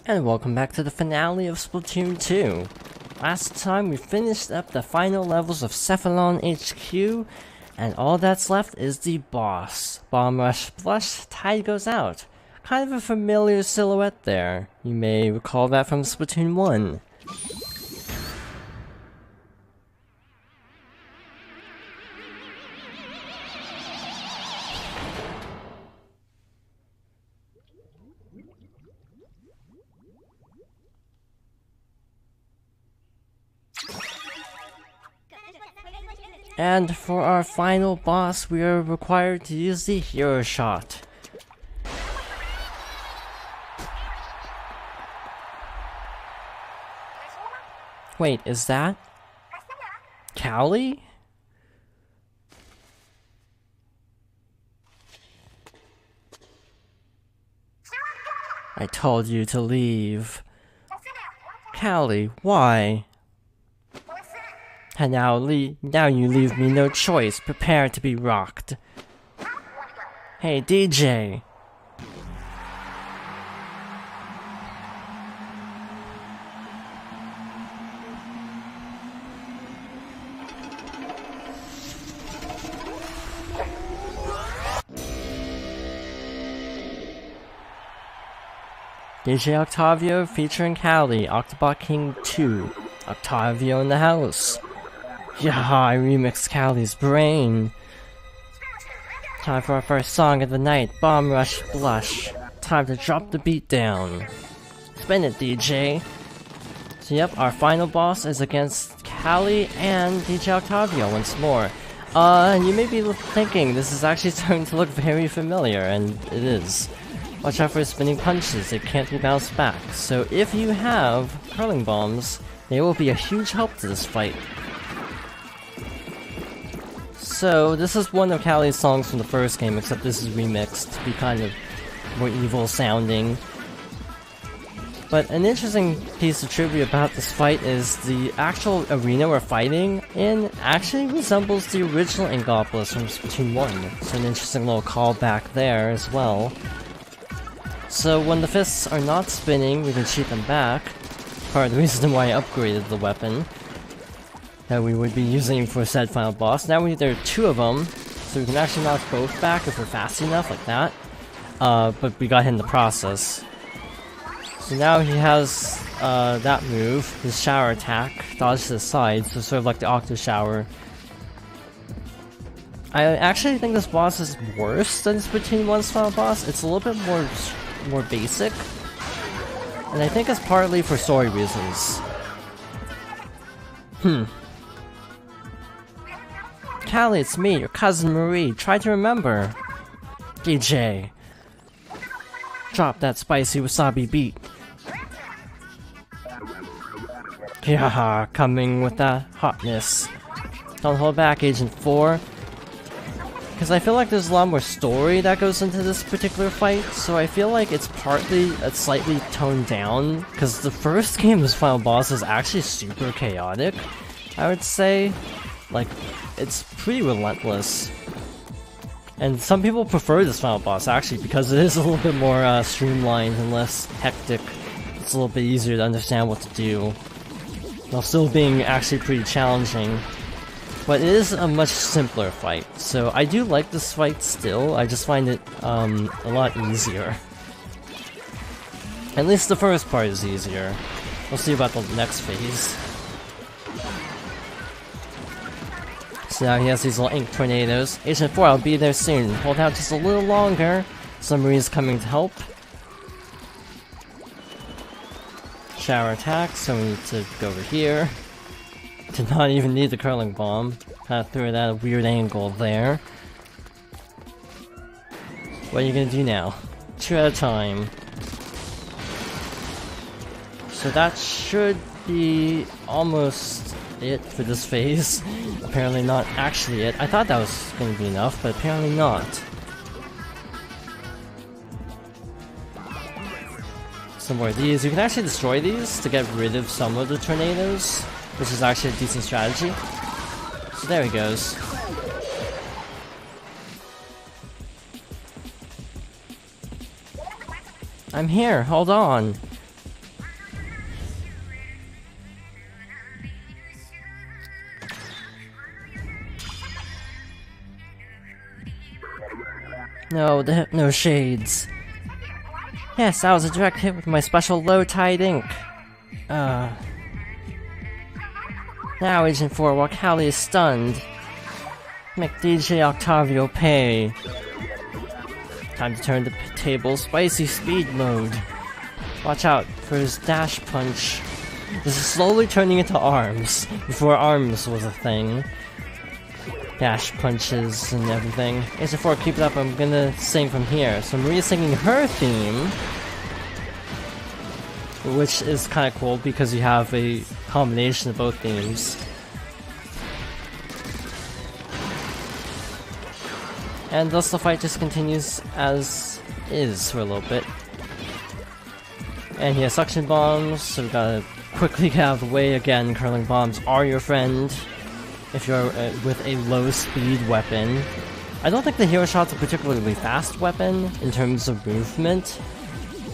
And welcome back to the finale of Splatoon 2. Last time we finished up the final levels of Cephalon HQ, and all that's left is the boss. Bomb Rush Blush, Tide Goes Out. Kind of a familiar silhouette there. You may recall that from Splatoon 1. And for our final boss, we are required to use the hero shot. Wait, is that Callie? I told you to leave. Callie, why? And now you leave me no choice. Prepare to be rocked. Hey, DJ. DJ Octavio featuring Callie, Octobot King 2. Octavio in the house. Yeah, I remixed Callie's brain. Time for our first song of the night, Bomb Rush Blush. Time to drop the beat down. Spin it, DJ. So yep, our final boss is against Callie and DJ Octavio once more. You may be thinking this is actually starting to look very familiar, and it is. Watch out for his spinning punches, it can't be bounced back. So if you have curling bombs, they will be a huge help to this fight. So, this is one of Callie's songs from the first game, except this is remixed to be kind of more evil sounding. But an interesting piece of trivia about this fight is the actual arena we're fighting in actually resembles the original Ingopolis from Splatoon 1. So an interesting little callback there as well. So when the fists are not spinning, we can shoot them back. Part of the reason why I upgraded the weapon that we would be using for said final boss. Now there are two of them, so we can actually knock both back if we're fast enough, like that. But we got hit in the process. So now he has that move, his shower attack, dodge to the side, so sort of like the Octo Shower. I actually think this boss is worse than Splatoon 1's final boss. It's a little bit more basic. And I think it's partly for story reasons. Callie, it's me, your cousin Marie. Try to remember. DJ. Drop that spicy wasabi beat. Yeah, coming with that hotness. Don't hold back, Agent 4. Because I feel like there's a lot more story that goes into this particular fight, so I feel like it's partly slightly toned down, because the first game's final boss is actually super chaotic, I would say. Like, it's pretty relentless. And some people prefer this final boss, actually, because it is a little bit more streamlined and less hectic. It's a little bit easier to understand what to do, while still being actually pretty challenging. But it is a much simpler fight, so I do like this fight still, I just find it a lot easier. At least the first part is easier. We'll see about the next phase. So now he has these little ink tornadoes. Agent 4, I'll be there soon. Hold out just a little longer. Submarine's coming to help. Shower attack, so we need to go over here. Did not even need the curling bomb. Kinda threw it at a weird angle there. What are you gonna do now? Two at a time. So that should be almost it for this phase. Apparently not actually it. I thought that was gonna be enough, but apparently not. Some more of these. You can actually destroy these to get rid of some of the tornadoes, which is actually a decent strategy. So there he goes. I'm here, hold on. No, the Hypno Shades. Yes, that was a direct hit with my special low-tide ink. Now, Agent 4, while Callie is stunned, make DJ Octavio pay. Time to turn the table spicy speed mode. Watch out for his dash punch. This is slowly turning into arms, before arms was a thing. Dash punches and everything. Agent 4, keep it up, I'm gonna sing from here. So Maria's singing her theme, which is kinda cool because you have a combination of both themes. And thus the fight just continues as is for a little bit. And he has suction bombs, so we gotta quickly get out of the way again. Curling bombs are your friend if you're with a low speed weapon. I don't think the hero shot's a particularly fast weapon in terms of movement,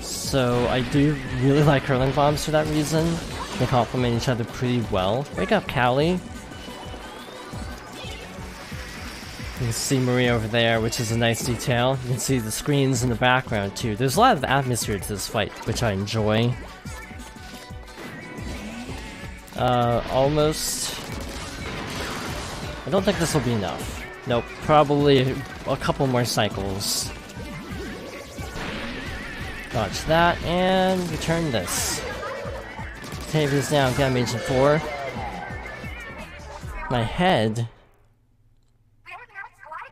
so I do really like curling bombs for that reason. They complement each other pretty well. Wake up, Callie! You can see Maria over there, which is a nice detail. You can see the screens in the background too. There's a lot of atmosphere to this fight, which I enjoy. Almost... I don't think this will be enough. Nope, probably a couple more cycles. Dodge that, and return this. Take this down, get Agent 4. My head...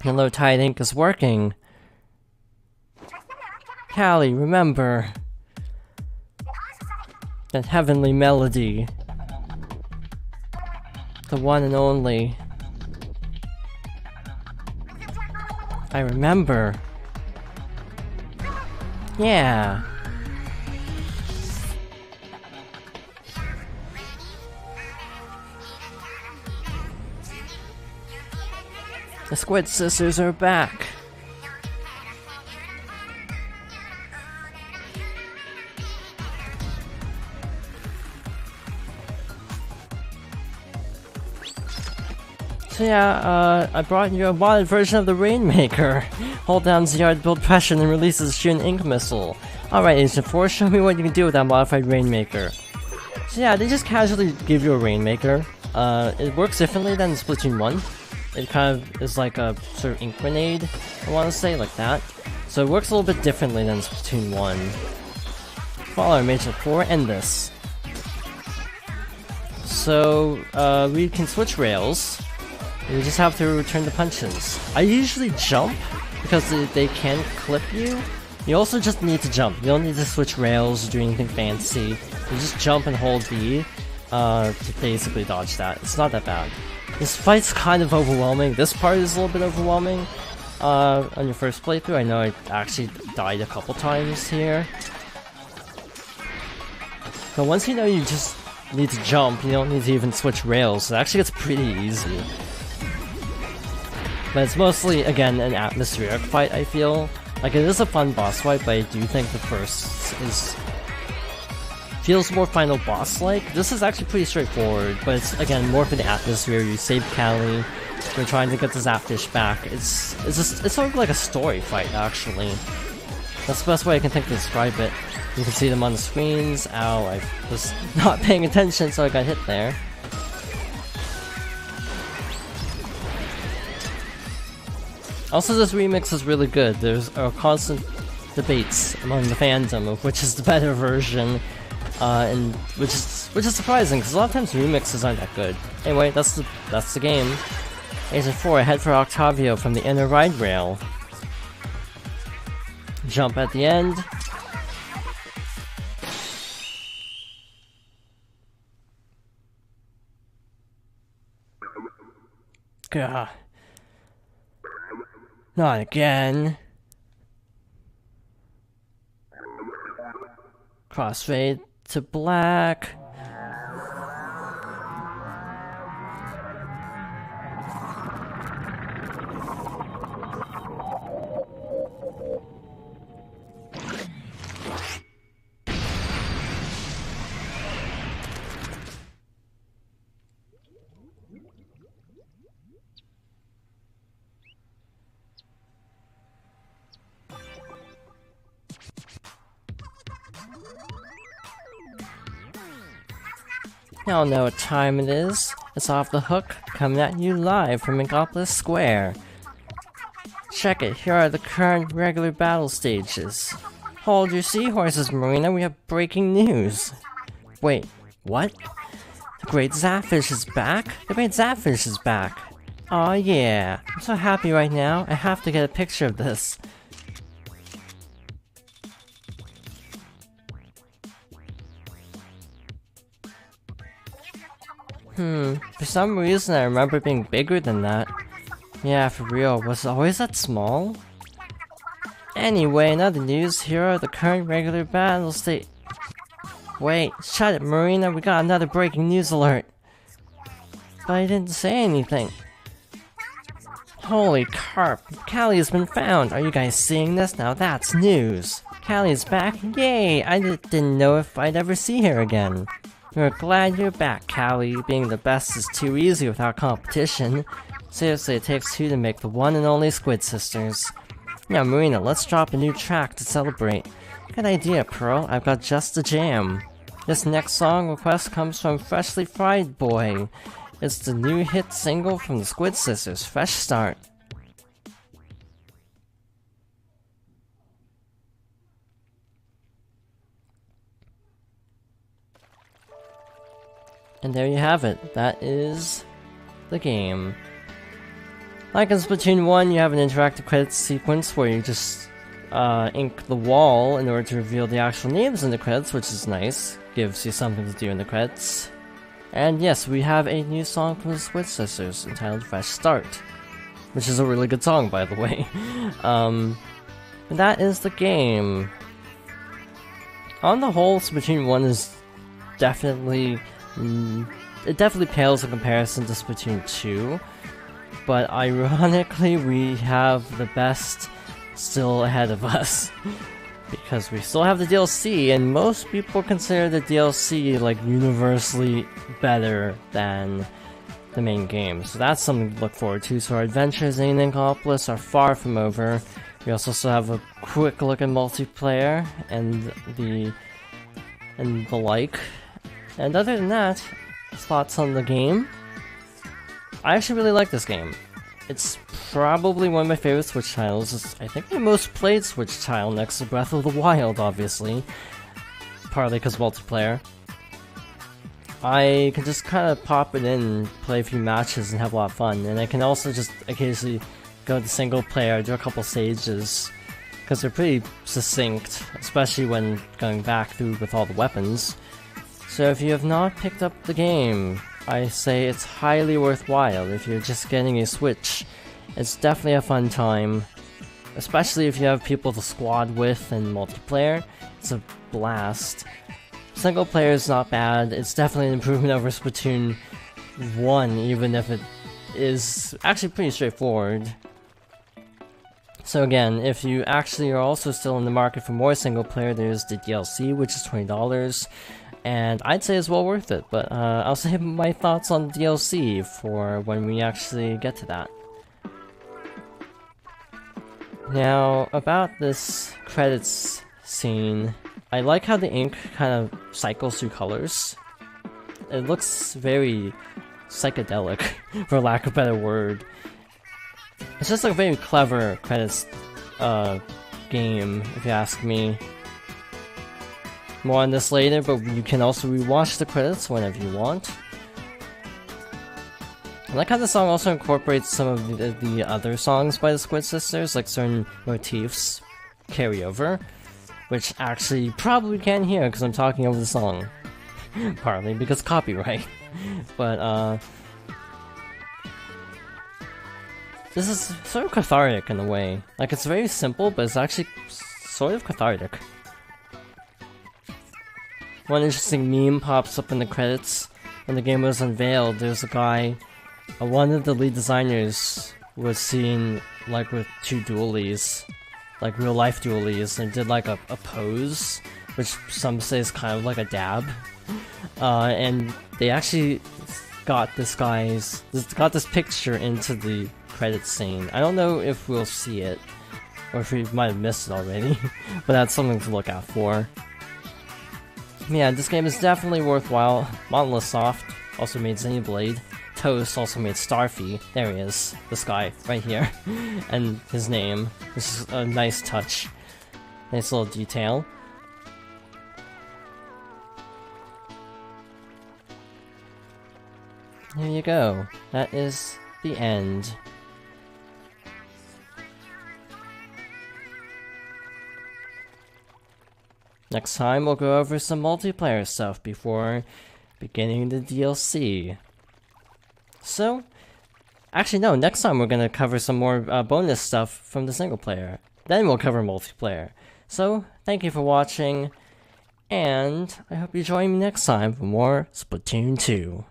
Hello, Tide Ink is working. Callie, remember that heavenly melody. The one and only. I remember. Yeah. The Squid Sisters are back. So yeah, I brought you a modded version of the Rainmaker. Hold down ZR to build pressure and releases Shun Ink Missile. Alright, Agent 4, show me what you can do with that modified Rainmaker. So yeah, they just casually give you a Rainmaker. It works differently than Splatoon 1. It kind of is like a sort of ink grenade, I want to say, like that. So it works a little bit differently than Splatoon 1. Follow Agent 4 and this. So, we can switch rails. We just have to return the punches. I usually jump, because they can clip you. You also just need to jump. You don't need to switch rails or do anything fancy. You just jump and hold B to basically dodge that. It's not that bad. This fight's kind of overwhelming. This part is a little bit overwhelming on your first playthrough. I know I actually died a couple times here. But once you know you just need to jump, you don't need to even switch rails. It actually gets pretty easy. But it's mostly, again, an atmospheric fight, I feel. Like, it is a fun boss fight, but I do think the first feels more final boss-like. This is actually pretty straightforward, but it's, again, more for the atmosphere. You save Callie, you're trying to get the Zapfish back. It's sort of like a story fight, actually. That's the best way I can think to describe it. You can see them on the screens. Ow, I was not paying attention, so I got hit there. Also, this remix is really good. There's constant debates among the fandom of which is the better version, and which is surprising because a lot of times remixes aren't that good. Anyway, that's the game. Agent 4, head for Octavio from the inner ride rail. Jump at the end. Gah. Not again. Crossfade to black. Y'all know what time it is. It's Off the Hook, coming at you live from Megapolis Square. Check it, here are the current regular battle stages. Hold your seahorses, Marina, we have breaking news. Wait, what? The Great Zapfish is back? The Great Zapfish is back! Aw yeah, I'm so happy right now, I have to get a picture of this. For some reason I remember being bigger than that. Yeah, for real, was it always that small? Anyway, in other news, here are the current regular battle state. Wait, shut it, Marina, we got another breaking news alert. But I didn't say anything. Holy carp, Callie has been found. Are you guys seeing this? Now that's news. Callie is back, yay! I didn't know if I'd ever see her again. We're glad you're back, Callie. Being the best is too easy without competition. Seriously, it takes two to make the one and only Squid Sisters. Now, Marina, let's drop a new track to celebrate. Good idea, Pearl. I've got just the jam. This next song request comes from Freshly Fried Boy. It's the new hit single from the Squid Sisters, Fresh Start. And there you have it. That is the game. Like in Splatoon 1, you have an interactive credits sequence where you just ink the wall in order to reveal the actual names in the credits, which is nice. Gives you something to do in the credits. And yes, we have a new song from the Squid Sisters entitled Fresh Start, which is a really good song, by the way. And that is the game. On the whole, Splatoon 1 is definitely... it definitely pales in comparison to Splatoon 2, but ironically we have the best still ahead of us. Because we still have the DLC, and most people consider the DLC like universally better than the main game. So that's something to look forward to. So our adventures in Inkopolis are far from over. We also still have a quick look at multiplayer and the like. And other than that, thoughts on the game? I actually really like this game. It's probably one of my favorite Switch titles. It's, I think, my most played Switch title next to Breath of the Wild, obviously. Partly because multiplayer. I can just kind of pop it in, play a few matches, and have a lot of fun. And I can also just occasionally go to single player, do a couple stages, because they're pretty succinct, especially when going back through with all the weapons. So if you have not picked up the game, I say it's highly worthwhile if you're just getting a Switch. It's definitely a fun time, especially if you have people to squad with and multiplayer. It's a blast. Single player is not bad. It's definitely an improvement over Splatoon 1, even if it is actually pretty straightforward. So again, if you actually are also still in the market for more single player, there's the DLC, which is $20. And I'd say it's well worth it, but I'll save my thoughts on DLC for when we actually get to that. Now, about this credits scene, I like how the ink kind of cycles through colors. It looks very psychedelic, for lack of a better word. It's just like a very clever credits game, if you ask me. More on this later, but you can also rewatch the credits whenever you want. I like how the song also incorporates some of the other songs by the Squid Sisters, like certain motifs carry over, which actually you probably can't hear because I'm talking over the song. Partly because copyright. But this is sort of cathartic in a way. Like, it's very simple, but it's actually sort of cathartic. One interesting meme pops up in the credits. When the game was unveiled, there's a guy, one of the lead designers was seen like with two dualies, like real life dualies, and did like a pose, which some say is kind of like a dab. And they actually got this picture into the credits scene. I don't know if we'll see it, or if we might have missed it already, but that's something to look out for. Yeah, this game is definitely worthwhile. Monolith Soft also made Xenoblade. Toast also made Starfy. There he is, this guy right here, and his name. This is a nice touch, nice little detail. Here you go. That is the end. Next time we'll go over some multiplayer stuff before beginning the DLC. So, actually no, next time we're gonna cover some more bonus stuff from the single player. Then we'll cover multiplayer. So, thank you for watching, and I hope you join me next time for more Splatoon 2.